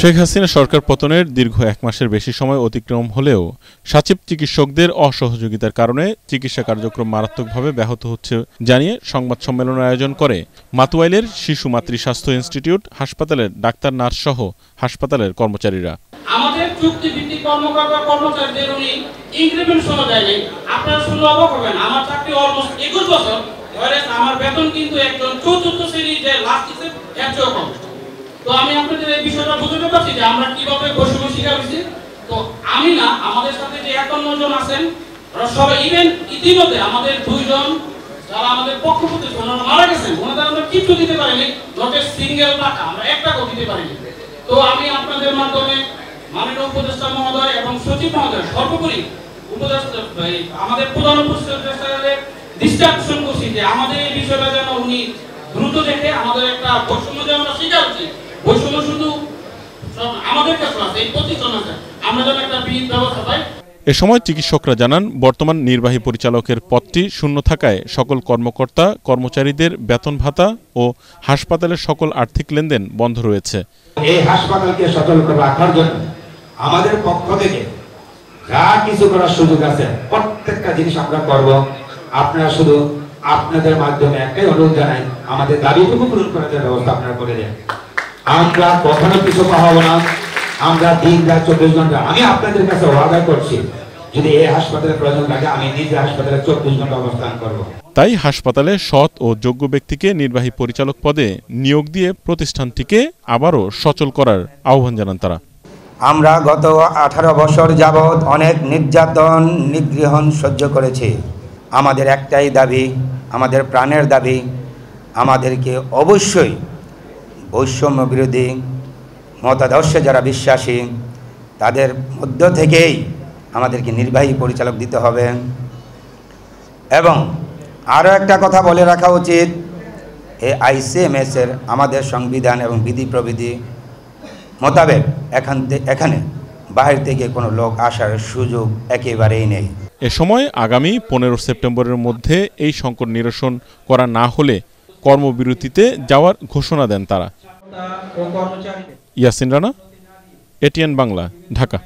শেখ হাসিনা সরকার পতনের দীর্ঘ এক মাসের বেশি সময় অতিক্রম হলেও সচিব চিকিৎসকদের অসহযোগিতার কারণে চিকিৎসা কার্যক্রম মারাত্মকভাবে ব্যাহত হচ্ছে জানিয়ে সংবাদ সম্মেলন আয়োজন করে মাতুয়াইলের শিশু মাতৃ স্বাস্থ্য ইনস্টিটিউট হাসপাতালের ডাক্তার নার্স সহ হাসপাতালের কর্মচারীরা। আমাদের চুক্তিভিত্তিক কর্মকর্তা কর্মচারীদের উনি ইনক্রিমেন্ট শোনা যায়নি। আপনারা শুনলে অবাক হবেন, আমার চাকরি অলমোস্ট 21 বছর, আমার বেতন কিন্তু একজন চতুর্থ শ্রেণীর যে লাস্ট এর এর চেয়েও কম। তো আমি আপনাদের এই বিষয়টা বুঝতে পারছি যে আমরা কিভাবে বৈষম্য শিকার হয়েছি। তো আমি না, আমাদের সাথে যে 51 জন আছেন সবাই, ইভেন ইতিমধ্যে আমাদের 2 জন যারা আমাদের পক্ষপাতী ওনারা মারা গেছেন, ওনাদের আমরা কিছু দিতে পারিনি, নট এ সিঙ্গেল টাকা, আমরা 1 টাকাও দিতে পারিনি। তো আমি আপনাদের মাধ্যমে মাননীয় উপদেষ্টা মহোদয় এবং সচিব মহোদয়, সর্বোপরি উপদেষ্টা আমাদের প্রধান উপদেষ্টাদের দৃষ্টি আকর্ষণ করছি যে আমাদের এই বিষয়টা যেন উনি দ্রুত দেখে আমাদের একটা বৈষম্য যে আমরা স্বীকার করছি, বৈষম্য শুধু আমাদের কাছে আছে, এই প্রতিষ্ঠান আছে, আমরা যেন একটা বিহিত ব্যবস্থা পাই। এ সময় চিকিৎসকরা জানান, বর্তমান নির্বাহী পরিচালকের পদটি শূন্য থাকায় সকল কর্মকর্তা কর্মচারীদের বেতন ভাতা ও হাসপাতালের সকল আর্থিক লেনদেন বন্ধ রয়েছে। এই হাসপাতালকে সচল করে রাখার জন্য আমাদের পক্ষ থেকে যা কিছু করার সুযোগ আছে প্রত্যেকটা জিনিস আমরা করব। আপনারা শুধু আপনাদের মাধ্যমে একটাই অনুরোধ জানাই, আমাদের দাবিটুকু পূরণ করার ব্যবস্থা আপনারা করে দেন। আমরা কখনো কিছু পাবো না, আমরা দিন রাত 24 ঘন্টা, আমি আপনাদের কাছে ওয়াদা করছি যদি এই হাসপাতালে প্রয়োজন লাগে আমি নিজে হাসপাতালে 24 ঘন্টা অবস্থান করব। তাই হাসপাতালে সৎ ও যোগ্য ব্যক্তিকে নির্বাহী পরিচালক পদে নিয়োগ দিয়ে প্রতিষ্ঠানটিকে আবারও সচল করার আহ্বান জানান তারা। আমরা গত 18 বছর যাবৎ অনেক নির্যাতন নিগৃহণ সহ্য করেছি। আমাদের একটাই দাবি, আমাদের প্রাণের দাবি, আমাদেরকে অবশ্যই বৈষম্য বিরোধী মতাদর্শে যারা বিশ্বাসী তাদের মধ্য থেকেই আমাদেরকে নির্বাহী পরিচালক দিতে হবে। এবং আরও একটা কথা বলে রাখা উচিত, এই আইসিএমএসের আমাদের সংবিধান এবং বিধি প্রবিধি মোতাবেক এখানে বাহির থেকে কোনো লোক আসার সুযোগ একেবারেই নেই। এ সময় আগামী 15 সেপ্টেম্বরের মধ্যে এই সংকট নিরসন করা না হলে কর্মবিরতিতে যাওয়ার ঘোষণা দেন তারা। ইয়াসিন রানা, এটিএন বাংলা, ঢাকা।